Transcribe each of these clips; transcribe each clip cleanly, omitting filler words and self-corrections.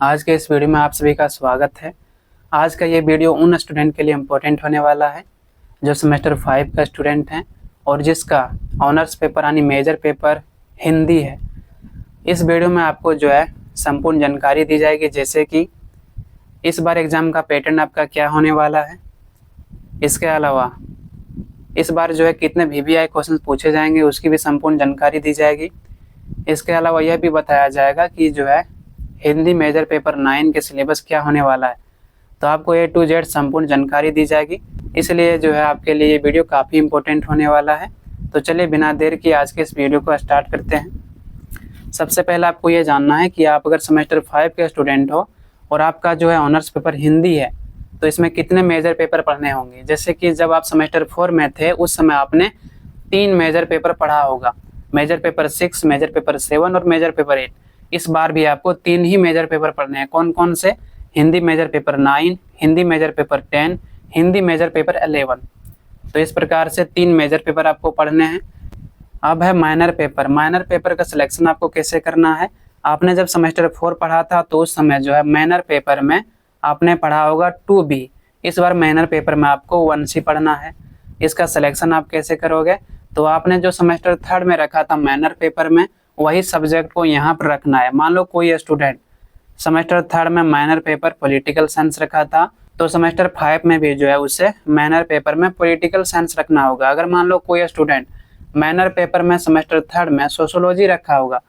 आज के इस वीडियो में आप सभी का स्वागत है। आज का ये वीडियो उन स्टूडेंट के लिए इम्पोर्टेंट होने वाला है जो सेमेस्टर 5 का स्टूडेंट हैं और जिसका ऑनर्स पेपर यानी मेजर पेपर हिंदी है। इस वीडियो में आपको जो है संपूर्ण जानकारी दी जाएगी, जैसे कि इस बार एग्ज़ाम का पैटर्न आपका क्या होने वाला है, इसके अलावा इस बार जो है कितने VVI क्वेश्चन पूछे जाएंगे उसकी भी संपूर्ण जानकारी दी जाएगी। इसके अलावा यह भी बताया जाएगा कि जो है हिंदी मेजर पेपर 9 के सिलेबस क्या होने वाला है। तो आपको A to Z संपूर्ण जानकारी दी जाएगी, इसलिए जो है आपके लिए ये वीडियो काफ़ी इम्पोर्टेंट होने वाला है। तो चलिए बिना देर किए आज के इस वीडियो को स्टार्ट करते हैं। सबसे पहले आपको ये जानना है कि आप अगर सेमेस्टर 5 के स्टूडेंट हो और आपका जो है ऑनर्स पेपर हिंदी है तो इसमें कितने मेजर पेपर पढ़ने होंगे। जैसे कि जब आप सेमेस्टर 4 में थे उस समय आपने 3 मेजर पेपर पढ़ा होगा, मेजर पेपर 6, मेजर पेपर 7 और मेजर पेपर 8। इस बार भी आपको 3 ही मेजर पेपर पढ़ने हैं। कौन कौन से? Hindi major paper 9, Hindi major paper 10, Hindi major paper 11। तो इस प्रकार से 3 मेजर पेपर आपको पढ़ने हैं। अब है माइनर पेपर। माइनर पेपर का सिलेक्शन आपको कैसे करना है। आपने जब सेमेस्टर 4 पढ़ा था तो उस समय जो है माइनर पेपर में आपने पढ़ा होगा 2B। इस बार माइनर पेपर में आपको 1C पढ़ना है। इसका सिलेक्शन आप कैसे करोगे, तो आपने जो सेमेस्टर 3 में रखा था माइनर पेपर में वही सब्जेक्ट को यहाँ पर रखना है। मान लो कोई स्टूडेंट सेमेस्टर 3 में माइनर पेपर पॉलिटिकल साइंस रखा था तो सेमेस्टर 5 में भी जो है उसे माइनर पेपर में पॉलिटिकल साइंस रखना होगा। अगर मान लो कोई स्टूडेंट माइनर पेपर में सेमेस्टर 3 में सोशोलॉजी रखा होगा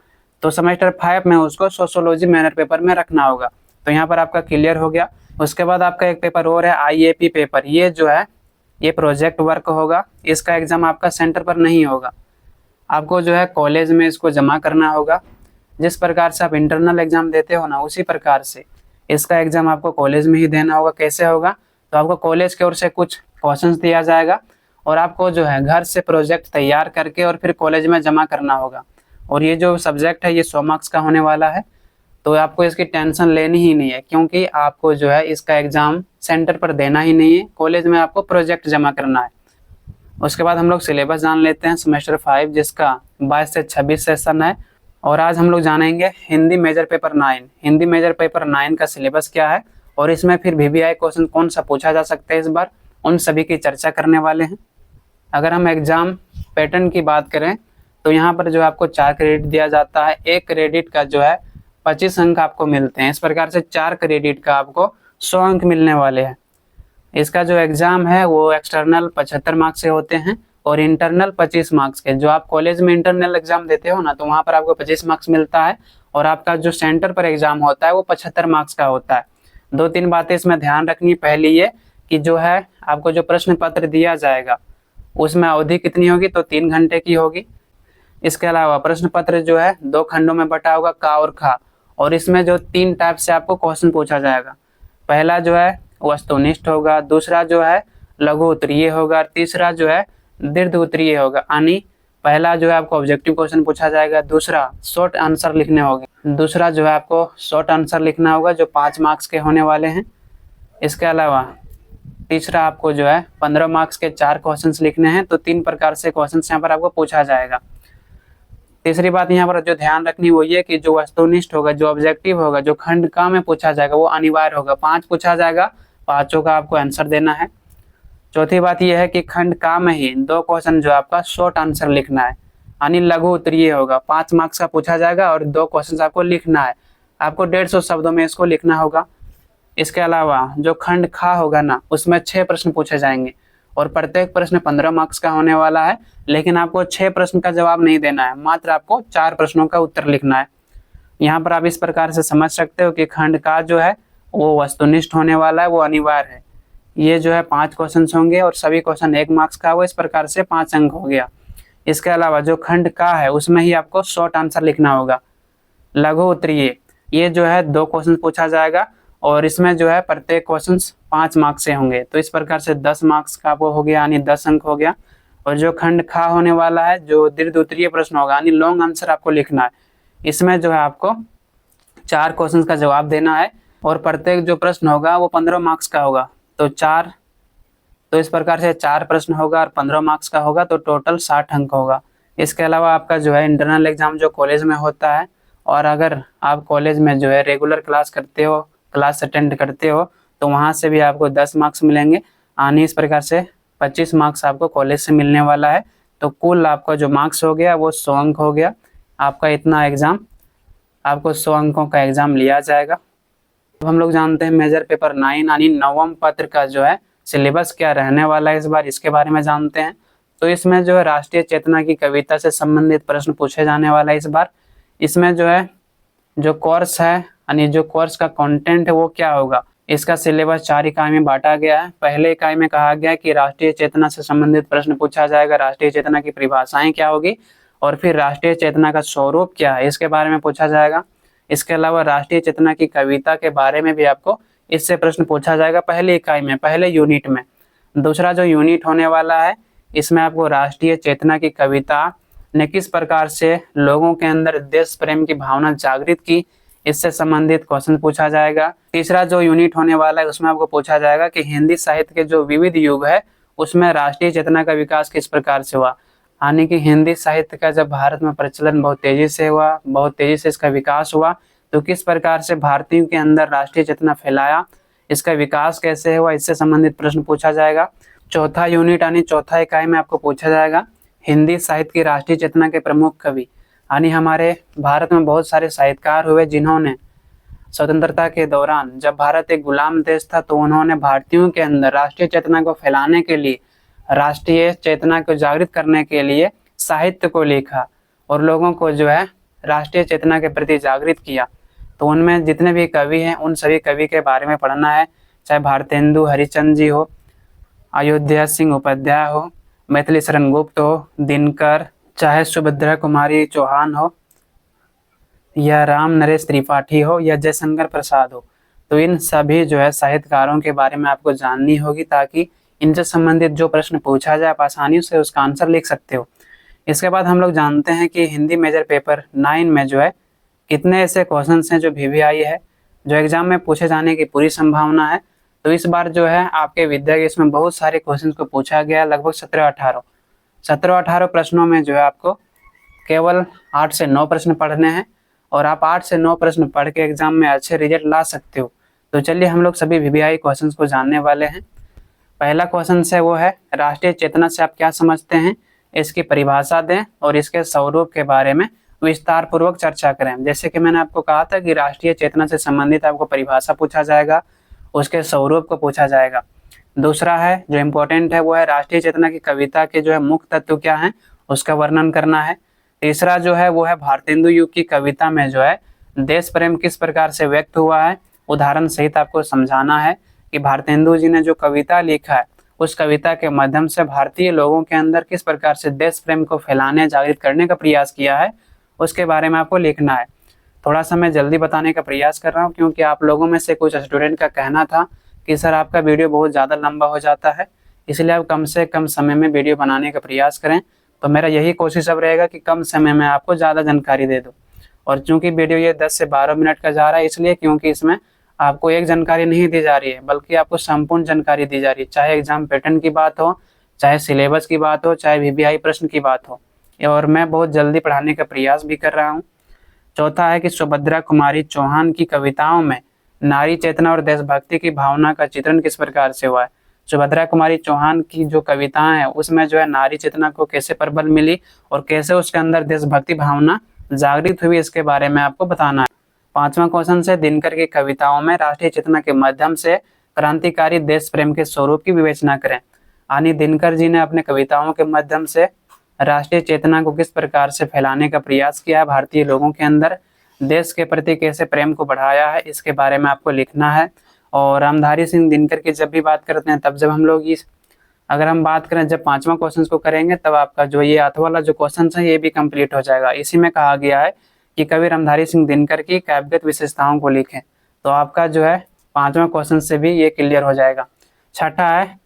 तो सेमेस्टर 5 में उसको सोशोलॉजी माइनर पेपर में रखना होगा। तो यहाँ पर आपका क्लियर हो गया। उसके बाद आपका एक पेपर और है IAP पेपर। ये जो है ये प्रोजेक्ट वर्क होगा। इसका एग्ज़ाम आपका सेंटर पर नहीं होगा, आपको जो है कॉलेज में इसको जमा करना होगा। जिस प्रकार से आप इंटरनल एग्ज़ाम देते हो ना उसी प्रकार से इसका एग्ज़ाम आपको कॉलेज में ही देना होगा। कैसे होगा, तो आपको कॉलेज की ओर से कुछ क्वेश्चंस दिया जाएगा और आपको जो है घर से प्रोजेक्ट तैयार करके और फिर कॉलेज में जमा करना होगा। और ये जो सब्जेक्ट है ये 100 मार्क्स का होने वाला है, तो आपको इसकी टेंशन लेनी ही नहीं है, क्योंकि आपको जो है इसका एग्ज़ाम सेंटर पर देना ही नहीं है, कॉलेज में आपको प्रोजेक्ट जमा करना है। उसके बाद हम लोग सिलेबस जान लेते हैं सेमेस्टर 5 जिसका 22 से 26 सेशन है। और आज हम लोग जानेंगे Hindi major paper 9। Hindi major paper 9 का सिलेबस क्या है और इसमें फिर VVI क्वेश्चन कौन सा पूछा जा सकता है इस बार, उन सभी की चर्चा करने वाले हैं। अगर हम एग्ज़ाम पैटर्न की बात करें तो यहाँ पर जो आपको 4 क्रेडिट दिया जाता है। एक क्रेडिट का जो है 25 अंक आपको मिलते हैं। इस प्रकार से 4 क्रेडिट का आपको 100 अंक मिलने वाले हैं। इसका जो एग्ज़ाम है वो एक्सटर्नल 75 मार्क्स से होते हैं और इंटरनल 25 मार्क्स के। जो आप कॉलेज में इंटरनल एग्ज़ाम देते हो ना तो वहाँ पर आपको 25 मार्क्स मिलता है और आपका जो सेंटर पर एग्ज़ाम होता है वो 75 मार्क्स का होता है। 2-3 बातें इसमें ध्यान रखनी। पहली ये कि जो है आपको जो प्रश्न पत्र दिया जाएगा उसमें अवधि कितनी होगी, तो 3 घंटे की होगी। इसके अलावा प्रश्न पत्र जो है 2 खंडों में बटा होगा, का और खा। और इसमें जो 3 टाइप से आपको क्वेश्चन पूछा जाएगा। पहला जो है वस्तुनिष्ठ होगा, दूसरा जो है लघु उत्तरीय होगा, तीसरा जो है दीर्घ उत्तरीय होगा। यानी पहला जो है आपको ऑब्जेक्टिव क्वेश्चन पूछा जाएगा, दूसरा शॉर्ट आंसर लिखने होंगे, दूसरा जो है आपको शॉर्ट आंसर लिखना होगा जो 5 मार्क्स के होने वाले हैं। इसके अलावा तीसरा आपको जो है 15 मार्क्स के 4 क्वेश्चंस लिखने हैं। तो 3 प्रकार से क्वेश्चंस यहाँ पर आपको पूछा जाएगा। तीसरी बात यहाँ पर जो ध्यान रखनी वो ये कि जो वस्तुनिष्ठ होगा, जो ऑब्जेक्टिव होगा, जो खंड का में पूछा जाएगा वो अनिवार्य होगा। 5 पूछा जाएगा, 5 का आपको आंसर देना है। चौथी बात यह है कि खंड का में ही 2 क्वेश्चन जो आपका शॉर्ट आंसर लिखना है, यानी लघु उत्तरीय होगा। 5 मार्क्स का पूछा जाएगा और 2 क्वेश्चन आपको लिखना है। आपको 150 शब्दों में इसको लिखना होगा। इसके अलावा जो खंड खा होगा ना उसमें 6 प्रश्न पूछे जाएंगे और प्रत्येक प्रश्न 15 मार्क्स का होने वाला है। लेकिन आपको 6 प्रश्न का जवाब नहीं देना है, मात्र आपको 4 प्रश्नों का उत्तर लिखना है। यहाँ पर आप इस प्रकार से समझ सकते हो कि खंड का जो है वो वस्तुनिष्ठ होने वाला है, वो अनिवार्य है। ये जो है 5 क्वेश्चन होंगे और सभी क्वेश्चन 1 मार्क्स का होगा। इस प्रकार से 5 अंक हो गया। इसके अलावा जो खंड का है उसमें ही आपको शॉर्ट आंसर लिखना होगा। लघु उत्तरीय ये जो है 2 क्वेश्चन पूछा जाएगा और इसमें जो है प्रत्येक क्वेश्चन 5 मार्क्स से होंगे। तो इस प्रकार से 10 मार्क्स का वो हो गया, यानी 10 अंक हो गया। और जो खंड खा होने वाला है जो दीर्घ उत्तरीय प्रश्न होगा, यानी लॉन्ग आंसर आपको लिखना है। इसमें जो है आपको 4 क्वेश्चन का जवाब देना है और प्रत्येक जो प्रश्न होगा वो 15 मार्क्स का होगा। तो इस प्रकार से 4 प्रश्न होगा और 15 मार्क्स का होगा, तो टोटल 60 अंक होगा। इसके अलावा आपका जो है इंटरनल एग्जाम जो कॉलेज में होता है और अगर आप कॉलेज में जो है रेगुलर क्लास करते हो, क्लास अटेंड करते हो, तो वहाँ से भी आपको 10 मार्क्स मिलेंगे। यानी इस प्रकार से 25 मार्क्स आपको कॉलेज से मिलने वाला है। तो कुल आपका जो मार्क्स हो गया वो 100 अंक हो गया। आपका इतना एग्ज़ाम, आपको 100 अंकों का एग्ज़ाम लिया जाएगा। अब हम लोग जानते हैं मेजर पेपर 9 यानी नवम पत्र का जो है सिलेबस क्या रहने वाला है इस बार, इसके बारे में जानते हैं। तो इसमें जो है राष्ट्रीय चेतना की कविता से संबंधित प्रश्न पूछे जाने वाला है इस बार। इसमें जो है जो कोर्स है यानी जो कोर्स का कंटेंट है वो क्या होगा, इसका सिलेबस 4 इकाई में बांटा गया है। पहले इकाई में कहा गया है कि राष्ट्रीय चेतना से संबंधित प्रश्न पूछा जाएगा, राष्ट्रीय चेतना की परिभाषाएं क्या होगी, और फिर राष्ट्रीय चेतना का स्वरूप क्या है इसके बारे में पूछा जाएगा। इसके अलावा राष्ट्रीय चेतना की कविता के बारे में भी आपको इससे प्रश्न पूछा जाएगा पहली इकाई में, पहले यूनिट में। दूसरा जो यूनिट होने वाला है इसमें आपको राष्ट्रीय चेतना की कविता ने किस प्रकार से लोगों के अंदर देश प्रेम की भावना जागृत की, इससे संबंधित क्वेश्चन पूछा जाएगा। तीसरा जो यूनिट होने वाला है उसमें आपको पूछा जाएगा कि हिंदी साहित्य के जो विविध युग है उसमें राष्ट्रीय चेतना का विकास किस प्रकार से हुआ। यानी कि हिंदी साहित्य का जब भारत में प्रचलन बहुत तेजी से हुआ, बहुत तेजी से इसका विकास हुआ, तो किस प्रकार से भारतीयों के अंदर राष्ट्रीय चेतना फैलाया, इसका विकास कैसे हुआ, इससे संबंधित प्रश्न पूछा जाएगा। चौथा यूनिट यानी चौथा इकाई में आपको पूछा जाएगा हिंदी साहित्य की राष्ट्रीय चेतना के प्रमुख कवि। यानी हमारे भारत में बहुत सारे साहित्यकार हुए जिन्होंने स्वतंत्रता के दौरान, जब भारत एक गुलाम देश था, तो उन्होंने भारतीयों के अंदर राष्ट्रीय चेतना को फैलाने के लिए, राष्ट्रीय चेतना को जागृत करने के लिए साहित्य को लिखा और लोगों को जो है राष्ट्रीय चेतना के प्रति जागृत किया। तो उनमें जितने भी कवि हैं उन सभी कवि के बारे में पढ़ना है, चाहे भारतेंदु हरिश्चंद्र जी हो, अयोध्या सिंह उपाध्याय हो, मैथिली शरण गुप्त हो, दिनकर, चाहे सुभद्रा कुमारी चौहान हो, या राम नरेश त्रिपाठी हो, या जयशंकर प्रसाद हो। तो इन सभी जो है साहित्यकारों के बारे में आपको जाननी होगी, ताकि इनसे संबंधित जो प्रश्न पूछा जाए आप आसानी से उसका आंसर लिख सकते हो। इसके बाद हम लोग जानते हैं कि हिंदी मेजर पेपर 9 में जो है कितने ऐसे क्वेश्चन हैं जो VVI है, जो एग्जाम में पूछे जाने की पूरी संभावना है। तो इस बार जो है आपके विद्या के इसमें बहुत सारे क्वेश्चन को पूछा गया, लगभग 17-18 प्रश्नों में जो है आपको केवल 8 से 9 प्रश्न पढ़ने हैं, और आप 8 से 9 प्रश्न पढ़ के एग्जाम में अच्छे रिजल्ट ला सकते हो। तो चलिए हम लोग सभी VVI क्वेश्चंस को जानने वाले हैं। पहला क्वेश्चन है वो है राष्ट्रीय चेतना से आप क्या समझते हैं, इसकी परिभाषा दें और इसके स्वरूप के बारे में विस्तार पूर्वक चर्चा करें। जैसे कि मैंने आपको कहा था कि राष्ट्रीय चेतना से संबंधित आपको परिभाषा पूछा जाएगा, उसके स्वरूप को पूछा जाएगा। दूसरा है जो इम्पोर्टेंट है वो है राष्ट्रीय चेतना की कविता के जो है मुख्य तत्व क्या हैं उसका वर्णन करना है। तीसरा जो है वो है भारतेंदु युग की कविता में जो है देश प्रेम किस प्रकार से व्यक्त हुआ है, उदाहरण सहित आपको समझाना है कि भारतेंदु जी ने जो कविता लिखा है उस कविता के माध्यम से भारतीय लोगों के अंदर किस प्रकार से देश प्रेम को फैलाने, जागृत करने का प्रयास किया है, उसके बारे में आपको लिखना है। थोड़ा सा मैं जल्दी बताने का प्रयास कर रहा हूँ क्योंकि आप लोगों में से कुछ स्टूडेंट का कहना था कि सर आपका वीडियो बहुत ज़्यादा लंबा हो जाता है, इसलिए आप कम से कम समय में वीडियो बनाने का प्रयास करें। तो मेरा यही कोशिश अब रहेगा कि कम समय में आपको ज़्यादा जानकारी दे दूँ। और चूँकि वीडियो ये 10 से 12 मिनट का जा रहा है, इसलिए क्योंकि इसमें आपको एक जानकारी नहीं दी जा रही है बल्कि आपको संपूर्ण जानकारी दी जा रही है, चाहे एग्जाम पैटर्न की बात हो, चाहे सिलेबस की बात हो, चाहे VVI प्रश्न की बात हो, और मैं बहुत जल्दी पढ़ाने का प्रयास भी कर रहा हूँ। चौथा है कि सुभद्रा कुमारी चौहान की कविताओं में नारी चेतना और देशभक्ति की भावना का चित्रण किस प्रकार से हुआ है। सुभद्रा कुमारी चौहान की जो कविताएं हैं उसमें जो है नारी चेतना को कैसे प्रबल मिली और कैसे उसके अंदर देशभक्ति भावना जागृत हुई, इसके बारे में आपको बताना है। पांचवा क्वेश्चन से दिनकर की कविताओं में राष्ट्रीय चेतना के माध्यम से क्रांतिकारी देश प्रेम के स्वरूप की विवेचना करें। यानी दिनकर जी ने अपने कविताओं के माध्यम से राष्ट्रीय चेतना को किस प्रकार से फैलाने का प्रयास किया है, भारतीय लोगों के अंदर देश के प्रति कैसे प्रेम को बढ़ाया है, इसके बारे में आपको लिखना है। और रामधारी सिंह दिनकर की जब भी बात करते हैं तब जब हम लोग अगर हम बात करें जब पांचवा क्वेश्चन को करेंगे तब आपका जो ये आठवां वाला जो क्वेश्चन है ये भी कंप्लीट हो जाएगा। इसी में कहा गया है कि कवि रामधारी सिंह दिनकर की काव्यगत विशेषताओं को लिखें, तो आपका जो है पांचवा क्वेश्चन से भी ये क्लियर हो जाएगा। छठा है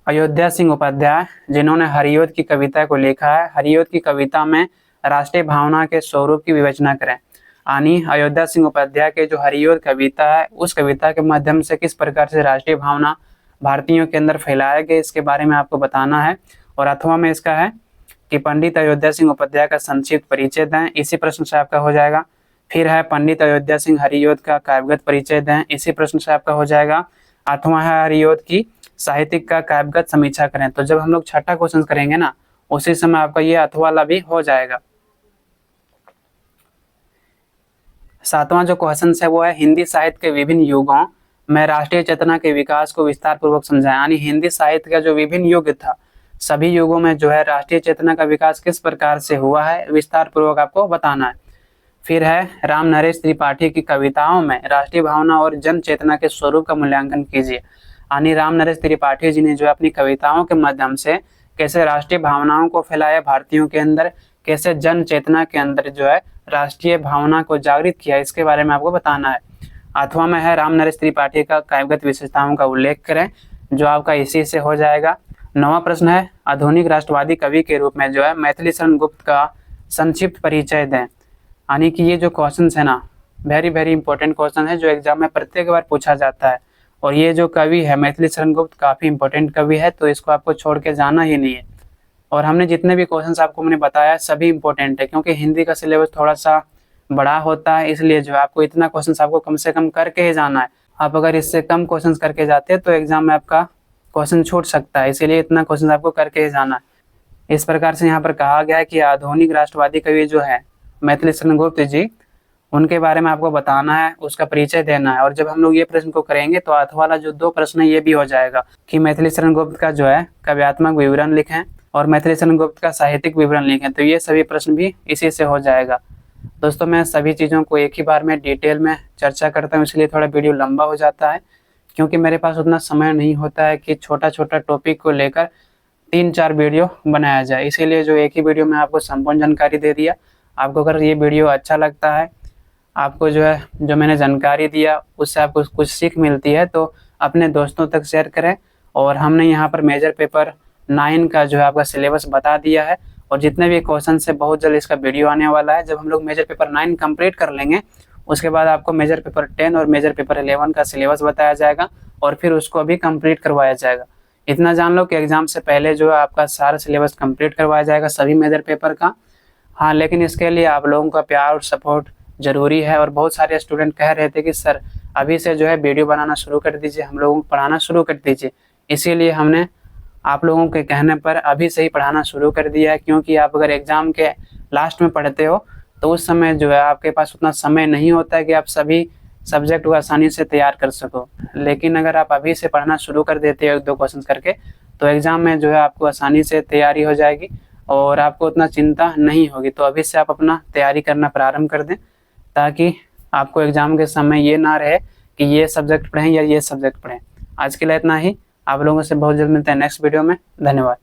अयोध्या सिंह उपाध्याय जिन्होंने हरियोध की कविता को लिखा है, हरियोध की कविता में राष्ट्रीय भावना के स्वरूप की विवेचना करें। यानी अयोध्या सिंह उपाध्याय के जो हरियोध कविता है उस कविता के माध्यम से किस प्रकार से राष्ट्रीय भावना भारतीयों के अंदर फैलाया गया, इसके बारे में आपको बताना है। और अथवा में इसका है कि पंडित अयोध्या सिंह उपाध्याय का संक्षिप्त परिचय दें, इसी प्रश्न से आपका हो जाएगा। फिर है पंडित अयोध्या सिंह हरियोध का काव्यगत परिचय दें, इसी प्रश्न से आपका हो जाएगा। 8वां है हरियोध की साहित्यिक का काव्यगत समीक्षा करें। तो जब हम लोग छठा क्वेश्चन करेंगे ना, उसी समय आपका ये 8वां वाला भी हो जाएगा। 7वां जो क्वेश्चन है वो है हिंदी साहित्य के विभिन्न युगों में राष्ट्रीय चेतना के विकास को विस्तार पूर्वक समझाएं। यानी हिंदी साहित्य का जो विभिन्न युग था, सभी युगों में जो है राष्ट्रीय चेतना का विकास किस प्रकार से हुआ है, विस्तार पूर्वक आपको बताना है। फिर है राम नरेश त्रिपाठी की कविताओं में राष्ट्रीय भावना और जन चेतना के स्वरूप का मूल्यांकन कीजिए। यानी राम नरेश त्रिपाठी जी ने जो अपनी कविताओं के माध्यम से कैसे राष्ट्रीय भावनाओं को फैलाया भारतीयों के अंदर, कैसे जन चेतना के अंदर जो है राष्ट्रीय भावना को जागृत किया, इसके बारे में आपको बताना है। 8वां में है राम नरेश त्रिपाठी का काव्यगत विशेषताओं का उल्लेख करें, जो आपका इसी से हो जाएगा। 9वां प्रश्न है आधुनिक राष्ट्रवादी कवि के रूप में जो है मैथिली शरण गुप्त का संक्षिप्त परिचय दें। यानी कि ये जो क्वेश्चन है ना, वेरी इंपॉर्टेंट क्वेश्चन है, जो एग्जाम में प्रत्येक बार पूछा जाता है। और ये जो कवि है मैथिली शरण गुप्त काफी इंपॉर्टेंट कवि है, तो इसको आपको छोड़ के जाना ही नहीं है। और हमने जितने भी क्वेश्चंस आपको मैंने बताया सभी इंपॉर्टेंट है, क्योंकि हिंदी का सिलेबस थोड़ा सा बड़ा होता है, इसलिए जो है आपको इतना क्वेश्चंस आपको कम से कम करके ही जाना है। आप अगर इससे कम क्वेश्चंस करके जाते हैं तो एग्जाम में आपका क्वेश्चन छूट सकता है, इसीलिए इतना क्वेश्चन आपको करके ही जाना है। इस प्रकार से यहाँ पर कहा गया है कि आधुनिक राष्ट्रवादी कवि जो है मैथिली शरण गुप्त जी, उनके बारे में आपको बताना है, उसका परिचय देना है। और जब हम लोग ये प्रश्न को करेंगे तो 8वां वाला जो 2 प्रश्न है ये भी हो जाएगा कि मैथिली शरण गुप्त का जो है काव्यात्मक विवरण लिखें और मैथिली शरण गुप्त का साहित्यिक विवरण लिखें। तो ये सभी प्रश्न भी इसी से हो जाएगा। दोस्तों मैं सभी चीज़ों को एक ही बार में डिटेल में चर्चा करता हूँ, इसलिए थोड़ा वीडियो लंबा हो जाता है, क्योंकि मेरे पास उतना समय नहीं होता है कि छोटा छोटा टॉपिक को लेकर 3-4 वीडियो बनाया जाए। इसीलिए जो एक ही वीडियो में आपको संपूर्ण जानकारी दे दिया। आपको अगर ये वीडियो अच्छा लगता है, आपको जो है जो मैंने जानकारी दिया उससे आपको कुछ सीख मिलती है, तो अपने दोस्तों तक शेयर करें। और हमने यहाँ पर मेजर पेपर 9 का जो है आपका सिलेबस बता दिया है, और जितने भी क्वेश्चन है बहुत जल्द इसका वीडियो आने वाला है। जब हम लोग मेजर पेपर 9 कंप्लीट कर लेंगे, उसके बाद आपको मेजर पेपर 10 और मेजर पेपर 11 का सिलेबस बताया जाएगा, और फिर उसको भी कंप्लीट करवाया जाएगा। इतना जान लो कि एग्जाम से पहले जो है आपका सारा सिलेबस कंप्लीट करवाया जाएगा सभी मेजर पेपर का। हाँ, लेकिन इसके लिए आप लोगों का प्यार और सपोर्ट जरूरी है। और बहुत सारे स्टूडेंट कह रहे थे कि सर अभी से जो है वीडियो बनाना शुरू कर दीजिए, हम लोगों को पढ़ाना शुरू कर दीजिए। इसीलिए हमने आप लोगों के कहने पर अभी से ही पढ़ाना शुरू कर दिया है, क्योंकि आप अगर एग्जाम के लास्ट में पढ़ते हो तो उस समय जो है आपके पास उतना समय नहीं होता है कि आप सभी सब्जेक्ट को आसानी से तैयार कर सको। लेकिन अगर आप अभी से पढ़ना शुरू कर देते हो 1-2 क्वेश्चन करके, तो एग्जाम में जो है आपको आसानी से तैयारी हो जाएगी और आपको उतना चिंता नहीं होगी। तो अभी से आप अपना तैयारी करना प्रारंभ कर दें, ताकि आपको एग्जाम के समय ये ना रहे कि ये सब्जेक्ट पढ़ें या ये सब्जेक्ट पढ़ें। आज के लिए इतना ही। आप लोगों से बहुत जल्द मिलते हैं नेक्स्ट वीडियो में। धन्यवाद।